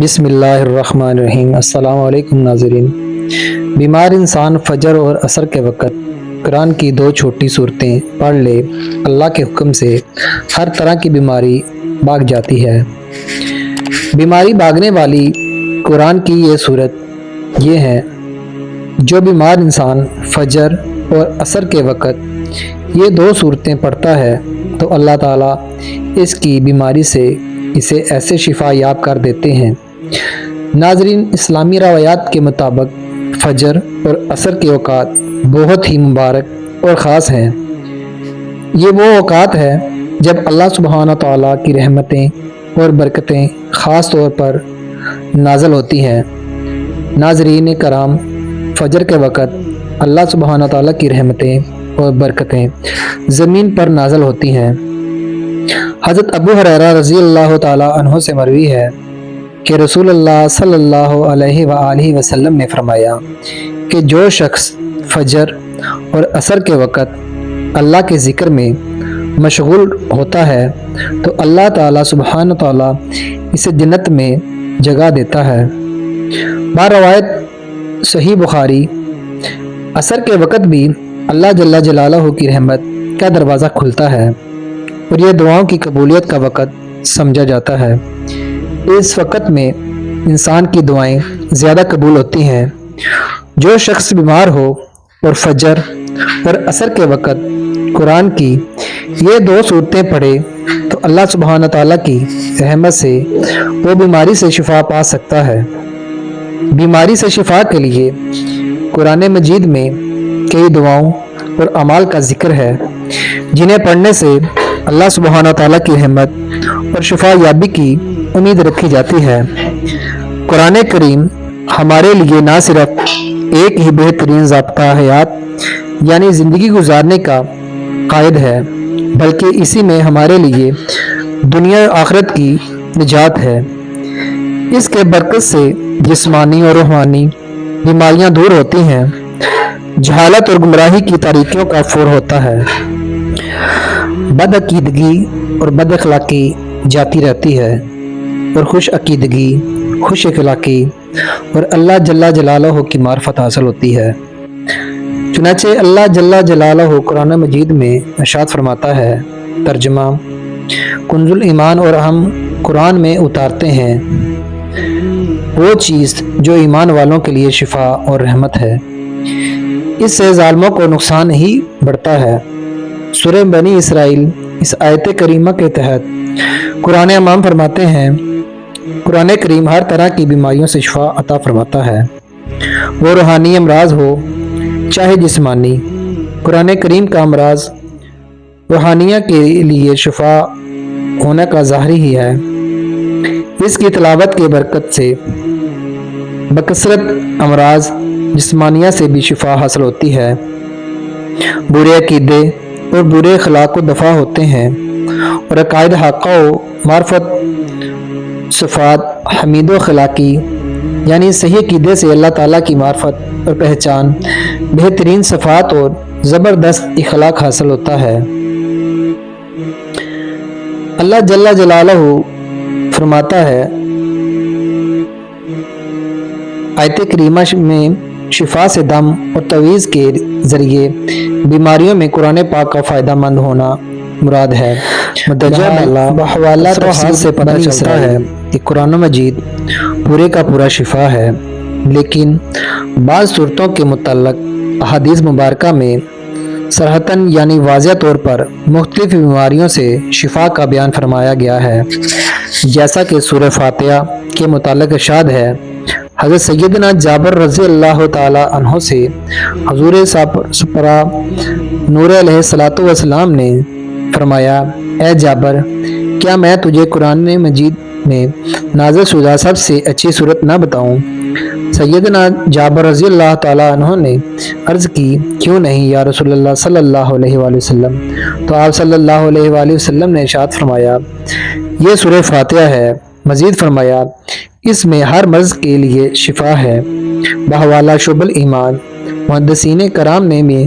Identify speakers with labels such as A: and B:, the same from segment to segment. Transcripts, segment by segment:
A: بسم اللہ الرحمن الرحیم۔ السلام علیکم ناظرین۔ بیمار انسان فجر اور عصر کے وقت قرآن کی دو چھوٹی صورتیں پڑھ لے، اللہ کے حکم سے ہر طرح کی بیماری بھاگ جاتی ہے۔ بیماری بھاگنے والی قرآن کی یہ صورت یہ ہے: جو بیمار انسان فجر اور عصر کے وقت یہ دو صورتیں پڑھتا ہے تو اللہ تعالیٰ اس کی بیماری سے اسے ایسے شفا یاب کر دیتے ہیں۔ ناظرین، اسلامی روایات کے مطابق فجر اور عصر کے اوقات بہت ہی مبارک اور خاص ہیں۔ یہ وہ اوقات ہے جب اللہ سبحانہ تعالیٰ کی رحمتیں اور برکتیں خاص طور پر نازل ہوتی ہیں۔ ناظرین کرام، فجر کے وقت اللہ سبحانہ تعالیٰ کی رحمتیں اور برکتیں زمین پر نازل ہوتی ہیں۔ حضرت ابو ہریرہ رضی اللہ تعالیٰ عنہ سے مروی ہے کہ رسول اللہ صلی اللہ علیہ وآلہ وسلم نے فرمایا کہ جو شخص فجر اور عصر کے وقت اللہ کے ذکر میں مشغول ہوتا ہے تو اللہ تعالیٰ سبحانہ تعالیٰ اسے جنت میں جگہ دیتا ہے۔ بار روایت صحیح بخاری، عصر کے وقت بھی اللہ جل جلالہ کی رحمت کا دروازہ کھلتا ہے اور یہ دعاؤں کی قبولیت کا وقت سمجھا جاتا ہے۔ اس وقت میں انسان کی دعائیں زیادہ قبول ہوتی ہیں۔ جو شخص بیمار ہو اور فجر اور عصر کے وقت قرآن کی یہ دو صورتیں پڑھے تو اللہ سبحانہ تعالیٰ کی رحمت سے وہ بیماری سے شفا پا سکتا ہے۔ بیماری سے شفا کے لیے قرآن مجید میں کئی دعاؤں اور اعمال کا ذکر ہے جنہیں پڑھنے سے اللہ سبحانہ تعالیٰ کی رحمت اور شفا یابی کی امید رکھی جاتی ہے۔ قرآن کریم ہمارے لیے نہ صرف ایک ہی بہترین ضابطہ حیات یعنی زندگی گزارنے کا قائد ہے، بلکہ اسی میں ہمارے لیے دنیا و آخرت کی نجات ہے۔ اس کے برکت سے جسمانی اور روحانی بیماریاں دور ہوتی ہیں، جہالت اور گمراہی کی تاریکیوں کا فور ہوتا ہے، بد عقیدگی اور بد اخلاقی جاتی رہتی ہے اور خوش عقیدگی، خوش اخلاقی اور اللہ جل جلالہ کی معرفت حاصل ہوتی ہے۔ چنانچہ اللہ جل جلالہ قرآن مجید میں ارشاد فرماتا ہے، ترجمہ کنز الایمان، اور ہم قرآن میں اتارتے ہیں وہ چیز جو ایمان والوں کے لیے شفا اور رحمت ہے، اس سے ظالموں کو نقصان ہی بڑھتا ہے۔ سورہ بنی اسرائیل اس آیت کریمہ کے تحت قرآن امام فرماتے ہیں، قرآن کریم ہر طرح کی بیماریوں سے شفا عطا فرماتا ہے، وہ روحانی امراض ہو چاہے جسمانی۔ قرآن کریم کا امراض روحانیہ کے لیے شفا ہونے کا ظاہری ہی ہے۔ اس کی تلاوت کے برکت سے بکثرت امراض جسمانیہ سے بھی شفا حاصل ہوتی ہے، برے عقیدے اور برے اخلاق کو دفع ہوتے ہیں اور عقائد حقہ و معرفت صفات حمید و اخلاقی یعنی صحیح عقیدے سے اللہ تعالیٰ کی معرفت اور پہچان، بہترین صفات اور زبردست اخلاق حاصل ہوتا ہے۔ اللہ جل جلالہ فرماتا ہے آیت کریمہ میں، شفا سے دم اور تعویذ کے ذریعے بیماریوں میں قرآن پاک کا فائدہ مند ہونا مراد ہے۔ بحوالہ تفسیر سے پتہ چلتا ہے کہ قرآن مجید پورے کا پورا شفا ہے، لیکن بعض صورتوں کے متعلق احادیث مبارکہ میں صراحتاً یعنی واضح طور پر مختلف بیماریوں سے شفا کا بیان فرمایا گیا ہے، جیسا کہ سورہ فاتحہ کے متعلق ارشاد ہے۔ حضرت سیدنا جابر رضی اللہ تعالی عنہ سے حضور سپرا نور علیہ الصلوۃ والسلام نے فرمایا، اے جابر، کیا میں تجھے قرآن مجید میں نازل شدہ سب سے اچھی صورت نہ بتاؤں؟ سیدنا جابر رضی اللہ تعالی عنہ نے عرض کی، کیوں نہیں یا رسول اللہ صلی اللہ علیہ وآلہ وسلم؟ تو آپ صلی اللہ علیہ وآلہ وسلم نے ارشاد فرمایا، یہ سورہ فاتحہ ہے۔ مزید فرمایا، اس میں ہر مرض کے لیے شفا ہے۔ بحوالہ شعب الایمان، محدثین کرام نے میں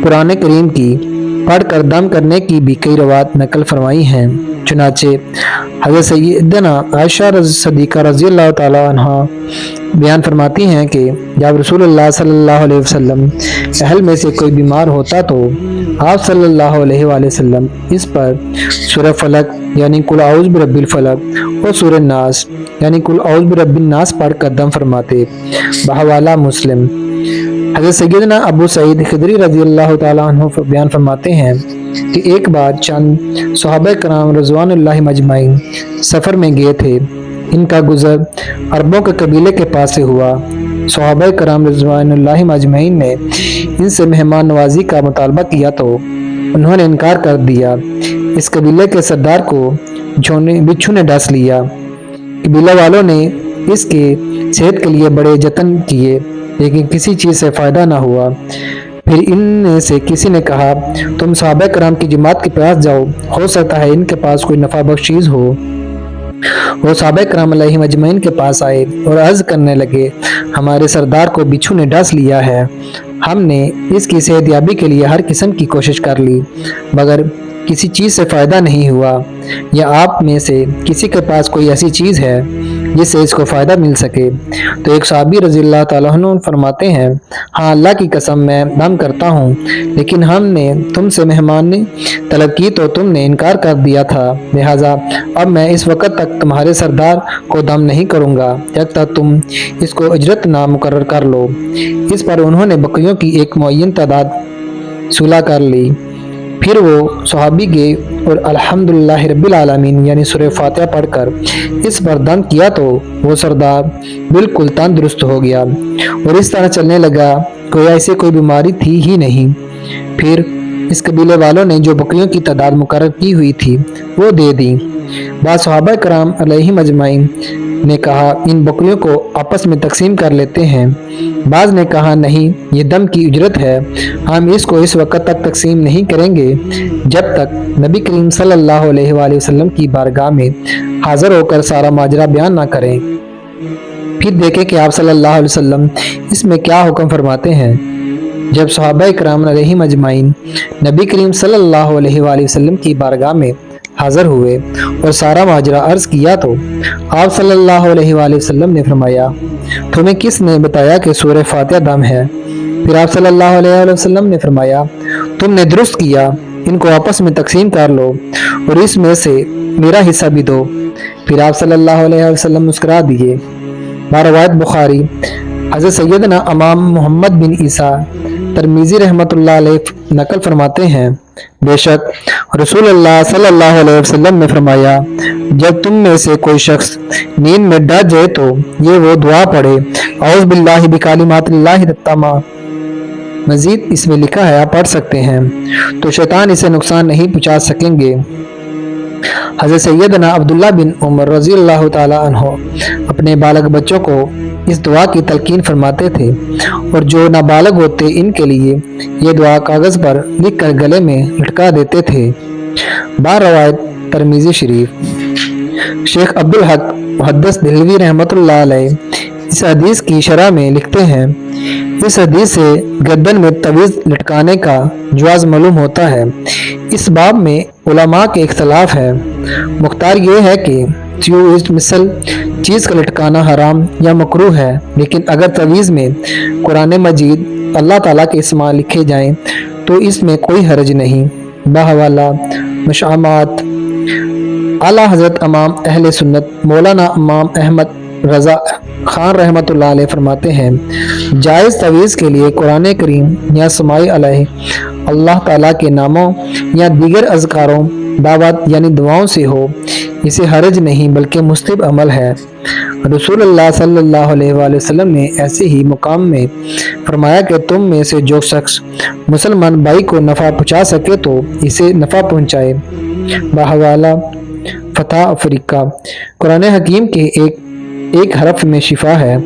A: قرآن کریم کی پڑھ کر دم کرنے کی بھی کئی روایات نقل فرمائی ہیں۔ چنانچہ हज़रत सैयदना आयशा सदीक़ा रज़ी अल्लाह ताला अन्हा बयान फरमाती हैं कि जब रसूलुल्लाह सल्लल्लाहु अलैहि वसल्लम अहल में से कोई बीमार होता तो आप सल्लल्लाहु अलैहि वसल्लम इस पर सूरह फलक यानी कुल औज़ बिरब्बिल फलक और सूरह नास यानी कुल औज़ बिरब्बिन नास पढ़ कर दम फरमाते। बहवाला मुस्लिम। हज़रत सैयदना अबू सईद खदरी रज़ी अल्लाह ताला अन्हु बयान फरमाते हैं कि एक बार चंद सहाबा कराम रज़वानुल्लाहि मजमाइन सफ़र में गए थे। इनका गुज़र अरबों के कबीले के पास से हुआ। सहाबा कराम रज़वानुल्लाहि मजमाइन ने इनसे मेहमान नवाजी का मुतालबा किया तो उन्होंने इनकार कर दिया। इस कबीले के सरदार को बिच्छू ने डस लिया। कबीला वालों ने इसके सेहत के लिए बड़े जतन किए, लेकिन किसी चीज़ से फ़ायदा ना हुआ। फिर इनमें से किसी ने कहा, तुम सहाबा कराम की जमात के पास जाओ, हो सकता है इनके पास कोई नफ़ा बख्श चीज़ हो। वो सहाबा कराम अलैहिम अजमईन के पास आए और अर्ज करने लगे, हमारे सरदार को बिच्छू ने डस लिया है। हमने इसकी सेहतयाबी के लिए हर किस्म की कोशिश कर ली, मगर किसी चीज़ से फ़ायदा नहीं हुआ। या आप में से किसी के पास कोई ऐसी चीज़ है जिससे इसको फ़ायदा मिल सके? तो एक सहाबी रज़ी अल्लाह ताला अन्हु फरमाते हैं, हाँ अल्लाह की कसम मैं दम करता हूँ, लेकिन हमने तुमसे मेहमानी तलब की तो तुमने इनकार कर दिया था, लिहाजा अब मैं इस वक्त तक तुम्हारे सरदार को दम नहीं करूँगा जब तक तुम इसको अजरत ना मुकर्रर कर लो। इस पर उन्होंने बकरियों की एक मुअय्यन तादाद सुलह कर ली। फिर वो सहाबी गए और अल्हम्दुलिल्लाह रब्बिल आलमीन यानी सूरह फातिहा पढ़कर इस पर दम किया तो वो सरदार बिल्कुल तंदुरुस्त हो गया और इस तरह चलने लगा, कोई ऐसी कोई बीमारी थी ही नहीं। फिर इस कबीले वालों ने जो बकरियों की तादाद मुकर्रर की हुई थी वो दे दी। बाद सहाबा कराम अलैहिम अजमाइन ने कहा, इन बकरियों को आपस में तकसीम कर लेते हैं। बाज ने कहा, नहीं, ये दम की उजरत है, हम इसको इस वक्त तक तकसीम नहीं करेंगे जब तक नबी करीम सल्लल्लाहु अलैहि वसल्लम की बारगाह में हाजिर होकर सारा माजरा बयान ना करें। फिर देखें कि आप सल्लल्लाहु अलैहि वसल्लम इसमें क्या हुक्म फरमाते हैं। जब सहाबा कराम अलैहिम अजमाइन नबी करीम सल्लल्लाहु अलैहि वसल्लम की बारगाह में हाजिर हुए और सारा माजरा अर्ज किया तो आप सल्लल्लाहु अलैहि वसल्लम ने फरमाया, तुम्हें किसने बताया कि सूरह फातिहा दम है? फिर आप सल्लल्लाहु अलैहि वसल्लम ने फरमाया, तुमने दुरुस्त किया, इनको आपस में तकसीम कर लो और इसमें से मेरा हिस्सा भी दो। फिर आप सल्लल्लाहु अलैहि वसल्लम मुस्कुरा दिए। बारवायत बुखारी। हज़रत सैयदना इमाम मोहम्मद बिन ईसा तिरमिज़ी रहमतुल्लाह अलैह नकल फरमाते हैं, बेशक रसूलुल्लाह सल्लल्लाहु अलैहि वसल्लम ने फरमाया, जब तुम में से कोई शख्स नींद में डर जाए तो ये वो दुआ पढ़े, औज़ बिल्लाहि बिकालिमातिल्लाहि तम्मा। मजीद इसमें लिखा है, आप पढ़ सकते हैं, तो शैतान इसे नुकसान नहीं पहुंचा सकेंगे। हज़रत सैयदना अब्दुल्ला बिन उमर रज़ी अल्लाह ताला अन्हो अपने बालक बच्चों को इस दुआ की तलकीन फरमाते थे और जो नाबालग होते इनके लिए ये दुआ कागज़ पर लिख कर गले में लटका देते थे। बार रवायत तिरमिज़ी शरीफ। शेख अब्दुल हक मुहद्दिस दिल्वी रहमतुल्लाह अलैह इस हदीस की शरह में लिखते हैं, इस हदीस से गर्दन में तवीज़ लटकाने का जवाज़ मालूम होता है। इस बाब में उलमा के इख्तलाफ है। मुख्तार ये है कि मिसल चीज़ का लटकाना हराम या मकरूह है, लेकिन अगर तवीज़ में कुरान मजीद अल्लाह ताला के इस्मा लिखे जाएं तो इसमें कोई हरज नहीं। बाहवाला मशामात। आला हज़रत इमाम अहले सुन्नत मौलाना इमाम अहमद रज़ा खान रहमतुल्लाह अलैह फरमाते हैं, जायज़ तवीज़ के लिए कुरान करीम या समाई अलैह अल्लाह ताला के नामों या दीगर अज़कारों दावत यानी दुआओं से हो, इसे हरज नहीं बल्कि मुस्तहब अमल है। रसूलुल्लाह सल्लल्लाहु अलैहि वसल्लम ने ऐसे ही मुकाम में फरमाया कि तुम में से जो शख्स मुसलमान भाई को नफ़ा पहुँचा सके तो इसे नफ़ा पहुँचाए। बाहवाला फतह अफ्रीका। कुरान हकीम के एक हरफ में शिफा है।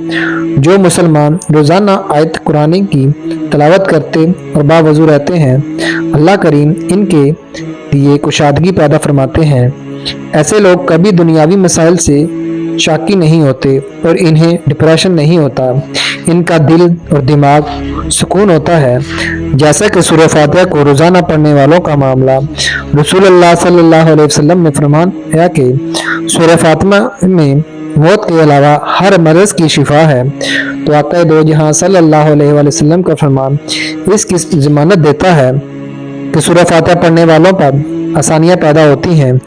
A: जो मुसलमान रोज़ाना आयत कुरान की तलावत करते और बावजू रहते हैं, अल्लाह करीम इनके लिए कुशादगी पैदा फरमाते हैं। ऐसे लोग कभी दुनियावी मसाइल से शाकी नहीं होते और इन्हें डिप्रेशन नहीं होता। इनका दिल और दिमाग सुकून होता है। जैसा कि सूरह फातिहा को रोज़ाना पढ़ने वालों का मामला। रसूलुल्लाह सल्लल्लाहु अलैहि वसल्लम ने फरमाया कि सूरह फातिमा में मौत के अलावा हर मर्ज की शिफा है, तो आका दो जहां सल्लल्लाहु अलैहि वसल्लम का फरमान इसकी जमानत देता है कि सूरह फातिहा पढ़ने वालों पर आसानियां पैदा होती हैं।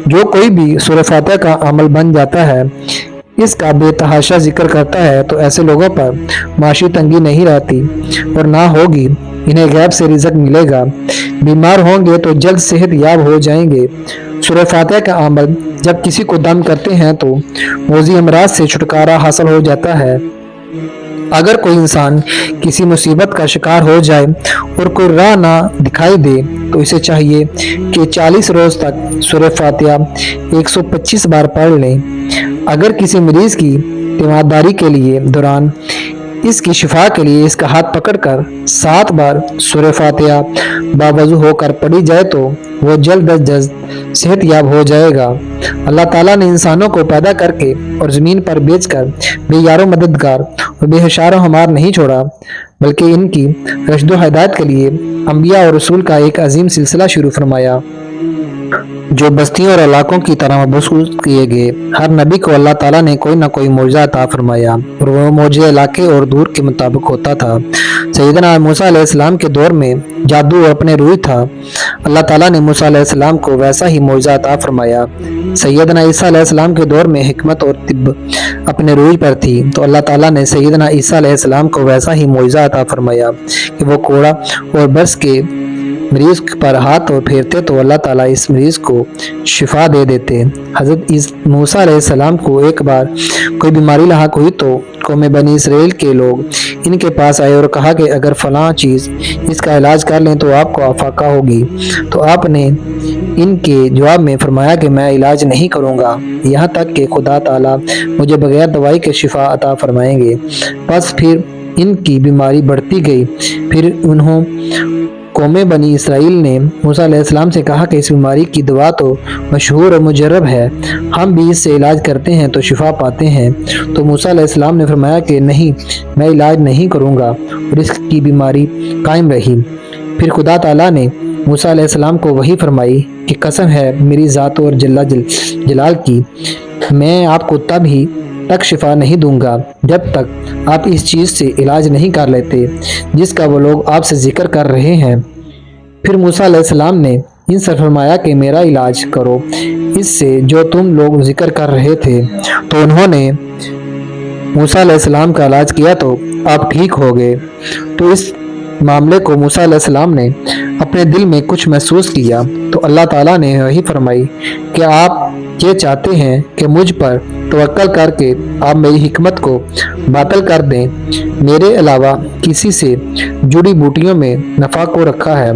A: जो कोई भी सूरह फातिहा का अमल बन जाता है, इसका बेतहाशा जिक्र करता है, तो ऐसे लोगों पर माशी तंगी नहीं रहती और ना होगी। इन्हें गैब से रिज़्क मिलेगा, बीमार होंगे तो जल्द सेहत याब हो जाएंगे। सूरह फातिहा का अमल जब किसी को दम करते हैं तो मोजी अमराज से छुटकारा हासिल हो जाता है। अगर कोई इंसान किसी मुसीबत का शिकार हो जाए और कोई राह ना दिखाई दे, तो इसे चाहिए कि 40 रोज तक सूरह फातिहा 125 बार पढ़ ले। अगर किसी मरीज की तीमारदारी के लिए दौरान इसकी शिफा के लिए इसका हाथ पकड़कर 7 बार सूरह फातिहा बावजू होकर पढ़ी जाए, तो वो जल्द अज जल्द सेहत याब हो जाएगा। अल्लाह ताला ने इंसानों को पैदा करके और ज़मीन पर बेचकर बेयारो मददगार और बेहशारो हमार नहीं छोड़ा, बल्कि इनकी रश्दो हिदायत के लिए अंबिया और रसूल का एक अजीम सिलसिला शुरू फरमाया, जो बस्तियों और इलाकों की तरह मबसूस किए गए। हर नबी को अल्लाह ताला ने कोई ना कोई मौजज़ा अता फरमाया और वो मौजज़ा इलाके और दूर के मुताबिक होता था। सैयदना मूसा अलैहिस्सलाम के दौर में जादू अपने रूह था। अल्लाह ताला ने मूसा अलैहिस्सलाम को वैसा ही मौजज़ा अता फरमाया। सैयदना ईसा अलैहिस्सलाम के दौर में हिकमत और तिब अपने रूह पर थी, तो अल्लाह ताला ने सैयदना ईसा अलैहिस्सलाम को वैसा ही मौजज़ा अता फरमाया कि वो कोड़ा और बर्स के मरीज पर हाथ और फेरते तो अल्लाह ताला इस मरीज को शिफा दे देते। हज़रत मूसा अलैहिस्सलाम को एक बार कोई बीमारी लाहक हुई, तो कौम बनी इसराइल के लोग इनके पास आए और कहा कि अगर फलां चीज़ इसका इलाज कर लें तो आपको आफाका होगी। तो आपने इनके जवाब में फरमाया कि मैं इलाज नहीं करूँगा यहाँ तक कि खुदा ताला मुझे बगैर दवाई के शिफा अता फरमाएंगे। बस फिर इनकी बीमारी बढ़ती गई। फिर कौम बनी इसराइल ने मूसा अलैहिस्सलाम से कहा कि इस बीमारी की दवा तो मशहूर और मुजर्रब है, हम भी इससे इलाज करते हैं तो शिफा पाते हैं। तो मूसा अलैहिस्सलाम ने फरमाया कि नहीं, मैं इलाज नहीं करूँगा, और इसकी बीमारी कायम रही। फिर खुदा ताला ने मूसा अलैहिस्सलाम को वही फरमाई कि कसम है मेरी ज़ात और जलाल की, मैं आपको तक शिफा नहीं दूंगा जब तक आप इस चीज़ से इलाज नहीं कर लेते जिसका वो लोग आपसे जिक्र कर रहे हैं। फिर मूसा अलैहिस्सलाम ने इनसे फरमाया कि मेरा इलाज करो इससे जो तुम लोग जिक्र कर रहे थे। तो उन्होंने मूसा अलैहिस्सलाम का इलाज किया तो आप ठीक हो गए। तो इस मामले को मूसा अलैहिस्सलाम ने अपने दिल में कुछ महसूस किया, तो अल्लाह ताला ने यही फरमाई कि आप ये चाहते हैं कि मुझ पर तवक्कल करके आप मेरी हिकमत को बातिल कर दें। मेरे अलावा किसी से जुड़ी बूटियों में नफ़ा को रखा है।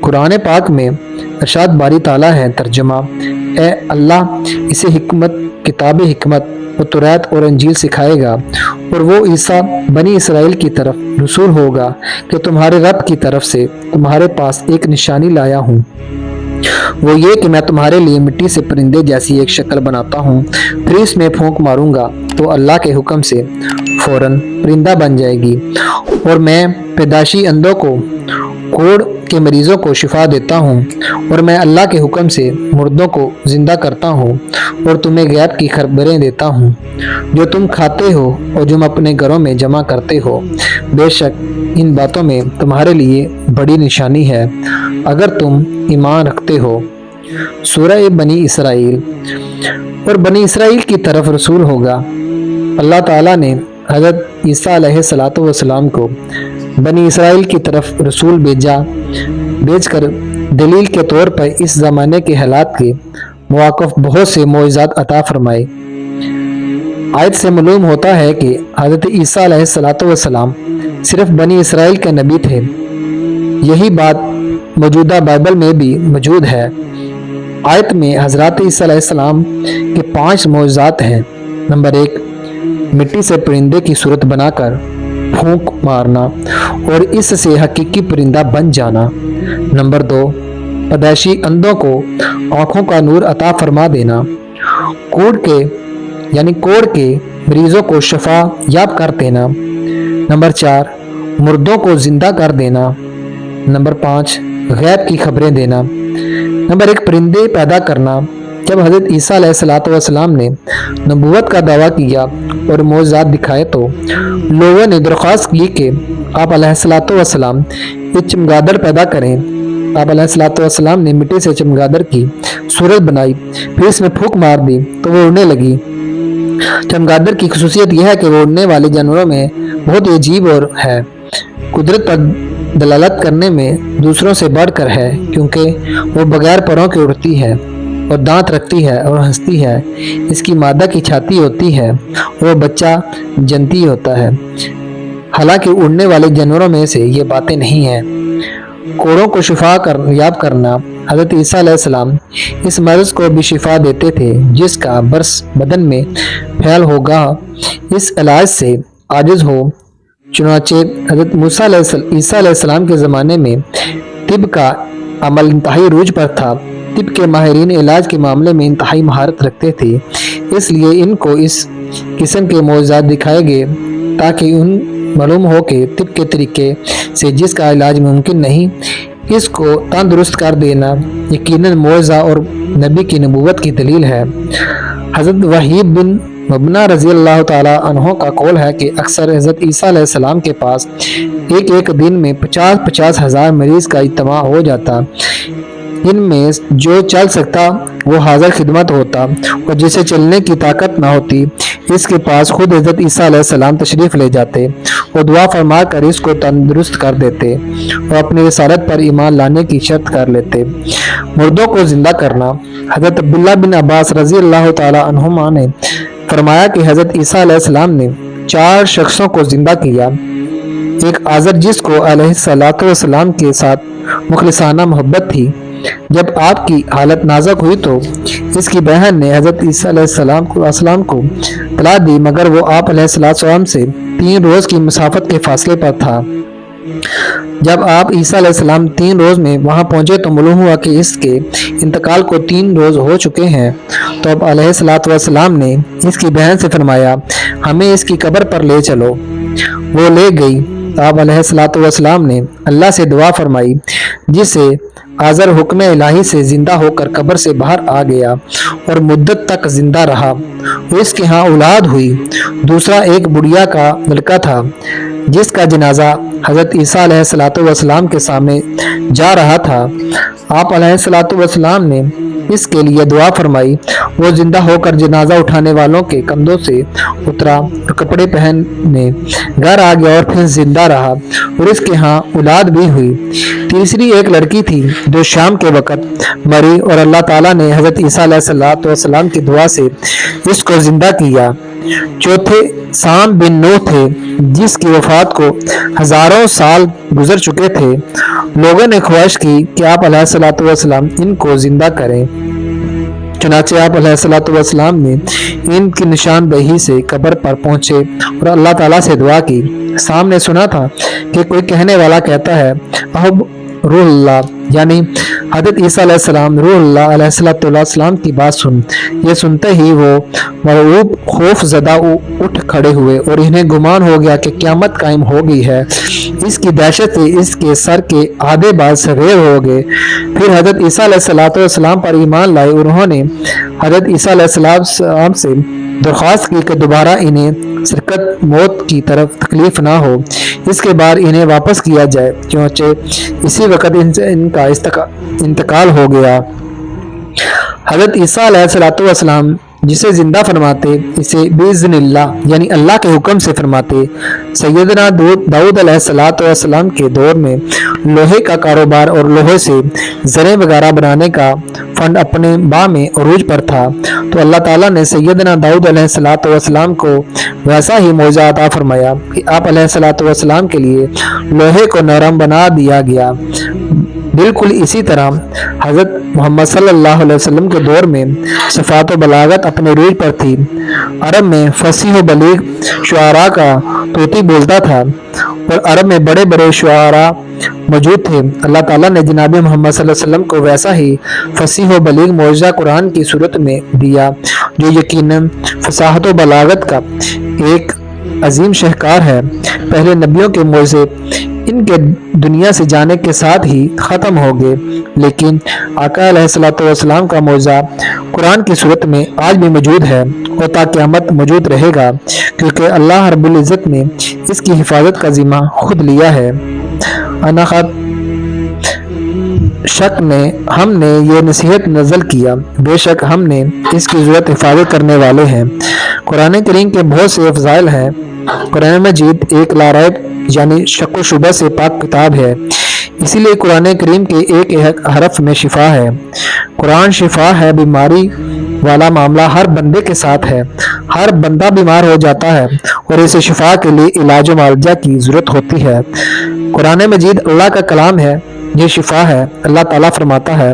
A: कुरान पाक में इरशाद बारी ताला है, तर्जुमा, ए अल्लाह इसे किताब हिकमत व तौरात और इंजील सिखाएगा, और वो ईसा बनी इसराइल की तरफ रसूल होगा कि तुम्हारे रब की तरफ से तुम्हारे पास एक निशानी लाया हूँ। वो ये कि मैं तुम्हारे लिए मिट्टी से परिंदे जैसी एक शक्ल बनाता हूँ, फिर इसमें फूंक मारूंगा तो अल्लाह के हुक्म से फौरन परिंदा बन जाएगी, और मैं पैदाशी अंधों को, कोढ़ के मरीजों को शिफा देता हूँ, और मैं अल्लाह के हुक्म से मुर्दों को जिंदा करता हूँ, और तुम्हें गैब की खबरें देता हूँ जो तुम खाते हो और जो अपने घरों में जमा करते हो। बेशक इन बातों में तुम्हारे लिए बड़ी निशानी है अगर तुम ईमान रखते हो। सूरह बनी इसराइल। और बनी इसराइल की तरफ रसूल होगा। अल्लाह ताला ने हज़रत ईसा अलैहिस्सलातु वस्सलाम को बनी इसराइल की तरफ रसूल भेजकर दलील के तौर पर इस ज़माने के हालात के मुवाक़िफ़ बहुत से मोइज़ात अता फरमाए। आयत से मालूम होता है कि हज़रत ईसा अलैहिस्सलातु वस्सलाम सिर्फ बनी इसराइल के नबी थे। यही बात मौजूदा बाइबल में भी मौजूद है। आयत में हज़रत ईसा अलैहिस्सलाम के 5 मोइज़ात हैं। नंबर 1, मिट्टी से परिंदे की सूरत बनाकर फूंक मारना और इससे हकीकी परिंदा बन जाना। नंबर 2, पैदाइशी अंधों को आँखों का नूर अता फरमा देना। कोढ़ के मरीजों को शफा याब कर देना। नंबर 4, मुर्दों को जिंदा कर देना। नंबर 5, गैब की खबरें देना। नंबर 1, परिंदे पैदा करना जब हज़रत ईसा अलैहिस्सलाम ने नबूवत का दावा किया और मोज़ात दिखाए तो लोगों ने दरख्वास्त की कि आप अलैहिस्सलाम एक चमगादड़ पैदा करें। आप अलैहिस्सलाम ने मिट्टी से चमगादड़ की सूरत बनाई, फिर इसमें फूंक मार दी तो वो उड़ने लगी। चमगादड़ की खसूसियत यह है कि वो उड़ने वाले जानवरों में बहुत ही अजीब और है, कुदरत पर दलालत करने में दूसरों से बढ़कर है, क्योंकि वो बगैर परों के उड़ती है और दांत रखती है और हंसती है। इसकी मादा की छाती होती है और वो बच्चा जनती होता है। हालांकि उड़ने वाले जानवरों में से ये बातें नहीं हैं। कोड़ों को याब करना, हज़रत ईसा अलैहिस्सलाम इस मर्ज़ को भी शिफा देते थे जिसका बर्स बदन में फैल होगा, इस इलाज से आजिज़ हो। चुनांचे हज़रत ईसा अलैहिस्सलाम के ज़माने में तिब का अमल इंतहाई रूज पर था। तिब के माहिरीन इलाज के मामले में इंतहाई महारत रखते थे, इसलिए इनको इस किस्म के मौज़ात दिखाए गए ताकि उन मालूम हो कि तिब के तरीके से जिसका इलाज मुमकिन नहीं, इसको तंदुरुस्त कर देना यकीनन मौज़ा और नबी की नबूवत की दलील है। हज़रत वहीब बिन मबना रज़ी अल्लाह ताला अन्हो का कौल है कि अक्सर हज़रत ईसा अलैहिस्सलाम के पास एक दिन में 50-50 हज़ार मरीज़ का इज्तिमा हो जाता। इनमें जो चल सकता वो हाजिर खिदमत होता और जिसे चलने की ताकत ना होती इसके पास खुद हज़रत ईसा अलैहिस्सलाम तशरीफ़ ले जाते और दुआ फरमा कर इसको तंदुरुस्त कर देते और अपनी रिसालत पर ईमान लाने की शर्त कर लेते। मुर्दों को जिंदा करना, हज़रत अब्दुल्लाह बिन अब्बास रज़ी अल्लाह ताला अन्हुमा ने फरमाया कि हज़रत ईसा अलैहिस्सलाम ने 4 शख्सों को जिंदा किया। एक आज़र जिसको अलैहिस्सलाम के साथ मुखलिसाना मोहब्बत थी, जब आपकी हालत नाजुक हुई तो इसकी बहन ने हज़रत ईसा अलैहिस्सलाम को तला दी, मगर वो आप अलैहिस्सलाम से 3 रोज की मुसाफत के फासले पर था। जब आप ईसा अलैहिस्सलाम 3 रोज में वहां पहुंचे तो मालूम हुआ कि इसके इंतकाल को 3 रोज हो चुके हैं। तो अब अलैहिस्सलाम ने इसकी बहन से फरमाया, हमें इसकी कब्र पर ले चलो। वो ले गई। आप अलैहिस्सलाम ने अल्लाह से दुआ फरमाई, जिसे आज़र हुक्म इलाही से जिंदा होकर कब्र से बाहर आ गया और मुद्दत तक जिंदा रहा। वो इसके यहाँ औलाद हुई। दूसरा एक बुढ़िया का लड़का था जिसका जनाजा हज़रत ईसा अलैहिस्सलाम के सामने जा रहा था। आप अलैहिस्सलाम ने इसके लिए दुआ फरमाई। वो जिंदा होकर जनाजा उठाने वालों के कंधों से उतरा और कपड़े पहनने घर आ गया और फिर जिंदा रहा और इसके यहाँ औलाद भी हुई। तीसरी एक लड़की थी जो शाम के वक़्त मरी और अल्लाह ताला ने हज़रत ईसा अलैहिस्सलाम की दुआ से इसको जिंदा किया। चौथे साम बिन नूह थे जिसकी वफात को हजारों साल गुजर चुके थे। लोगों ने ख्वाहिश की कि आप अलैहिस्सलाम इनको जिंदा करें। चुनाचे आप अलैहिस्सलाम ने इनकी निशानदेही से कब्र पर पहुंचे और अल्लाह ताला से दुआ की। सामने सुना था कि कोई कहने वाला कहता है, अब रूहुल्लाह, यानी हज़रत ईसा अलैहिस्सलाम रूहुल्लाह अलैहिस्सलाम की बात सुन। ये सुनते ही वो मरऊब खौफ ज़दा उठ खड़े हुए और इन्हें गुमान हो गया कि क़यामत कायम हो गई है। इसकी दहशत से इसके सर के आधे बाल सफ़ेद हो गए। फिर हज़रत ईसा अलैहिस्सलाम पर ईमान लाए। उन्होंने हज़रत ईसा अलैहिस्सलाम से दरख्वास्त की कि दोबारा इन्हें सरकत मौत की तरफ तकलीफ ना हो, इसके बाद इन्हें वापस किया जाए। क्योंकि इसी वक्त इनका इंतकाल हो गया। हज़रत ईसा अलैहिस्सलाम जिसे जिंदा फरमाते इसे बिइज़्निल्लाह यानी अल्लाह के हुक्म से फरमाते। सैयदना दाऊद अलैहिस्सलाम के दौर में लोहे का कारोबार और लोहे से ज़रें वगैरह बनाने का फंड अपने बा में अरूज पर था। तो अल्लाह ताला ने सैयदना दाऊद अलैहिस्सलाम को वैसा ही मौज़ा अता फरमाया कि आप अलैहिस्सलाम के लिए लोहे को नरम बना दिया गया। बिल्कुल इसी तरह हज़रत मोहम्मद सल्लल्लाहु अलैहि वसल्लम के दौर में सफ़ात व बलागत अपने रूज पर थी। अरब में फसीह व बलीग शुआरा का तोती बोलता था और अरब में बड़े बड़े शुआरा मौजूद थे। अल्लाह ताला ने जनाब मोहम्मद सल्लल्लाहु अलैहि वसल्लम को वैसा ही फसीह व बलीग मौजज़ा कुरान की सूरत में दिया, जो यकीनन फसाहत व बलागत का एक अजीम शहकार है। पहले नबियों के मौज़े ان کے دنیا سے جانے کے ساتھ ہی ختم ہو گئے، لیکن آقا علیہ الصلوۃ والسلام کا معجزہ قرآن کی صورت میں آج بھی موجود ہے اور تا قیامت موجود رہے گا، کیونکہ اللہ رب العزت نے اس کی حفاظت کا ذمہ خود لیا ہے۔ اناخت شک نے ہم نے یہ نصیحت نازل کیا، بے شک ہم نے اس کی ضرورت حفاظت کرنے والے ہیں۔ قرآن کریم کے بہت سے افضائل ہیں۔ قرآن مجید ایک لا ریب یعنی شک و شبہ سے پاک کتاب ہے، اسی لیے قرآن کریم کے ایک ایک حرف میں شفا ہے۔ قرآن شفا ہے، بیماری والا معاملہ ہر بندے کے ساتھ ہے، ہر بندہ بیمار ہو جاتا ہے اور اسے شفا کے لیے علاج و معالجہ کی ضرورت ہوتی ہے۔ قرآن مجید اللہ کا کلام ہے، یہ شفا ہے۔ اللہ تعالیٰ فرماتا ہے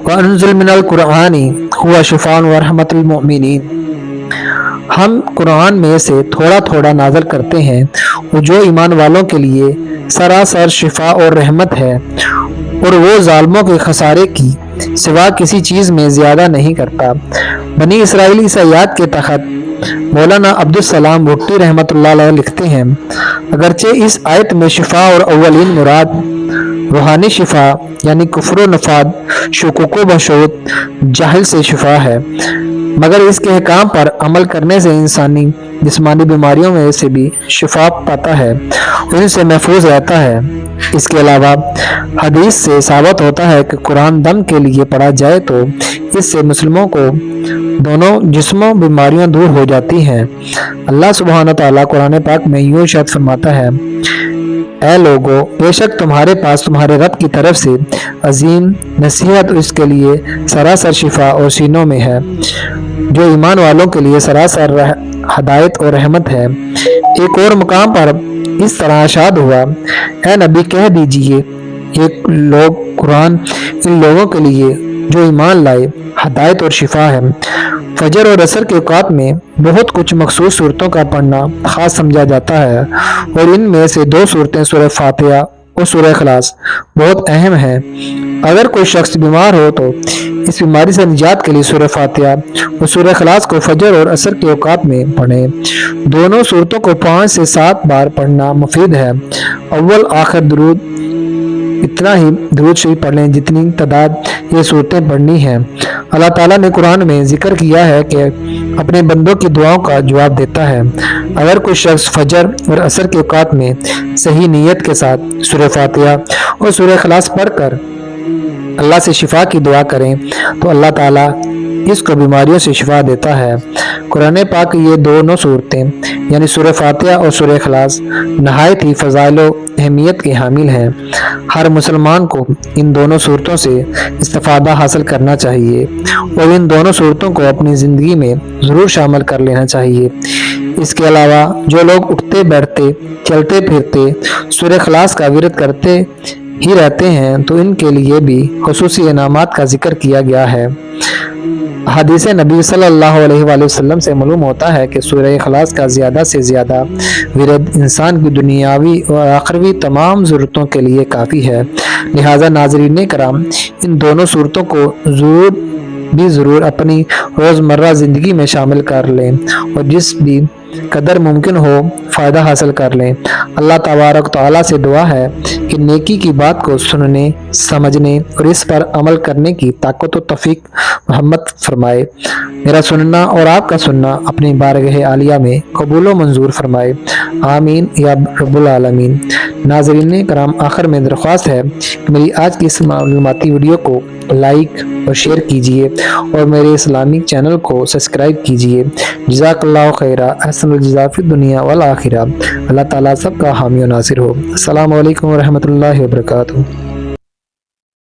A: وَأَنزِلْ مِنَ الْقُرْآنِ هُوَ شِفَاءٌ وَرَحْمَةٌ لِلْمُؤْمِنِينَ، ہم قرآن میں سے تھوڑا تھوڑا نازل کرتے ہیں اور جو ایمان والوں کے لیے سراسر شفا اور رحمت ہے، اور وہ ظالموں کے خسارے کی سوا کسی چیز میں زیادہ نہیں کرتا۔ بنی اسرائیلی سیاحت کے تحت مولانا عبدالسلام بھٹی رحمۃ اللہ علیہ لکھتے ہیں، اگرچہ اس آیت میں شفا اور اولین مراد روحانی شفا یعنی کفر و نفاد، شکوک و بشوت، جہل سے شفا ہے، مگر اس کے احکام پر عمل کرنے سے انسانی جسمانی بیماریوں میں سے بھی شفا پاتا ہے اور ان سے محفوظ رہتا ہے۔ اس کے علاوہ حدیث سے ثابت ہوتا ہے کہ قرآن دم کے لیے پڑھا جائے تو اس سے مسلموں کو دونوں جسموں بیماریاں دور ہو جاتی ہیں۔ اللہ سبحانہ تعالیٰ قرآن پاک میں یوں ارشاد فرماتا ہے، اے لوگو، بے شک تمہارے پاس تمہارے رب کی طرف سے عظیم نصیحت اس کے لیے سراسر شفا اور سینوں میں ہے، جو ایمان والوں کے لیے سراسر ہدایت اور رحمت ہے۔ ایک اور مقام پر اس طرح ارشاد ہوا، اے نبی کہہ دیجئے، یہ لوگ قرآن ان لوگوں کے لیے جو ایمان لائے ہدایت اور شفا ہے۔ فجر اور عصر کے اوقات میں بہت کچھ مخصوص صورتوں کا پڑھنا خاص سمجھا جاتا ہے، اور ان میں سے دو صورتیں سورہ فاتحہ اور سورہ اخلاص بہت اہم ہیں۔ اگر کوئی شخص بیمار ہو تو اس بیماری سے نجات کے لیے سورہ فاتحہ اور سورہ اخلاص کو فجر اور عصر کے اوقات میں پڑھیں۔ دونوں صورتوں کو 5 سے 7 بار پڑھنا مفید ہے۔ اول آخر درود، اتنا ہی درود شریف پڑھ لیں جتنی تعداد یہ صورتیں پڑھنی ہیں۔ اللہ تعالیٰ نے قرآن میں ذکر کیا ہے کہ اپنے بندوں کی دعاؤں کا جواب دیتا ہے۔ اگر کوئی شخص فجر اور عصر کے اوقات میں صحیح نیت کے ساتھ سورہ فاتحہ اور سورہ اخلاص پڑھ کر اللہ سے شفا کی دعا کریں تو اللہ تعالیٰ اس کو بیماریوں سے شفا دیتا ہے۔ قرآن پاک یہ دونوں صورتیں یعنی سورہ فاتحہ اور سورہ اخلاص نہایت ہی فضائل و اہمیت کے حامل ہیں۔ ہر مسلمان کو ان دونوں صورتوں سے استفادہ حاصل کرنا چاہیے اور ان دونوں صورتوں کو اپنی زندگی میں ضرور شامل کر لینا چاہیے۔ اس کے علاوہ جو لوگ اٹھتے بیٹھتے چلتے پھرتے سورہ اخلاص کا ورد کرتے ہی رہتے ہیں تو ان کے لیے بھی خصوصی انعامات کا ذکر کیا گیا ہے۔ حدیث نبی صلی اللہ علیہ وآلہ وسلم سے معلوم ہوتا ہے کہ سورہ اخلاص کا زیادہ سے زیادہ ورد انسان کی دنیاوی اور آخروی تمام ضرورتوں کے لیے کافی ہے۔ لہٰذا ناظرین کرام، ان دونوں صورتوں کو ضرور اپنی روزمرہ زندگی میں شامل کر لیں اور جس بھی قدر ممکن ہو فائدہ حاصل کر لیں۔ اللہ تبارک تعالیٰ سے دعا ہے کہ نیکی کی بات کو سننے، سمجھنے اور اس پر عمل کرنے کی طاقت و توفیق محمد فرمائے۔ میرا سننا اور آپ کا سننا اپنی بارگاہ عالیہ میں قبول و منظور فرمائے، آمین یا رب العالمین۔ ناظرین کرام، آخر میں درخواست ہے کہ میری آج کی اس معلوماتی ویڈیو کو لائک اور شیئر کیجیے اور میرے اسلامک چینل کو سبسکرائب کیجیے۔ جزاک اللہ خیرہ، احسن الجزا فی الدنیا والآخرہ۔ اللہ تعالیٰ سب کا حامی و ناصر ہو۔ السلام علیکم ورحمۃ اللہ وبرکاتہ۔